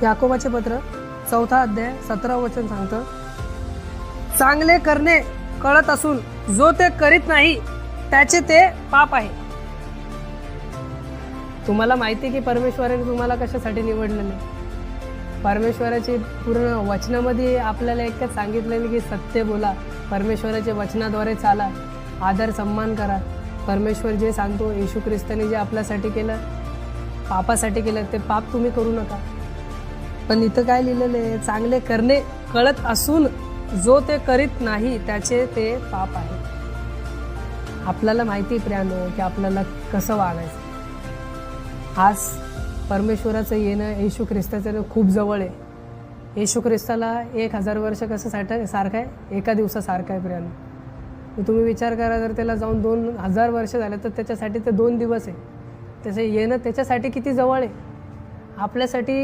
याकोबाचे पत्र 4 अध्याय 17 वचन सांगतं, चांगले करणे कळत असून जो ते करीत नाही त्याचे ते पाप आहे. तुम्हाला माहिती की परमेश्वराने तुम्हाला कशासाठी निवडलेलं आहे? परमेश्वराची पूर्ण वचनामध्ये आपल्याला एकच सांगितलेलं की सत्य बोला, परमेश्वराच्या वचनाद्वारे चाला, आदर सन्मान करा. परमेश्वर जे सांगतो, येशू ख्रिस्ताने जे आपल्यासाठी केलं, पापासाठी केलं, ते पाप तुम्ही करू नका. पण इथं काय लिहिलेलं आहे? चांगले करणे कळत असून जो ते करीत नाही त्याचे ते पाप आहे. आपल्याला माहिती प्रियानो की आपल्याला कसं वागायचं. आज परमेश्वराचं येणं येशू ख्रिस्ताचं खूप जवळ आहे. येशू ख्रिस्ताला 1000 वर्ष कसं सारखं आहे? एका दिवसासारखं आहे प्रियानो. तुम्ही विचार करा, जर त्याला जाऊन 2000 वर्ष झाले तर त्याच्यासाठी ते 2 दिवस आहे. त्याचं येणं त्याच्यासाठी किती जवळ आहे. आपल्यासाठी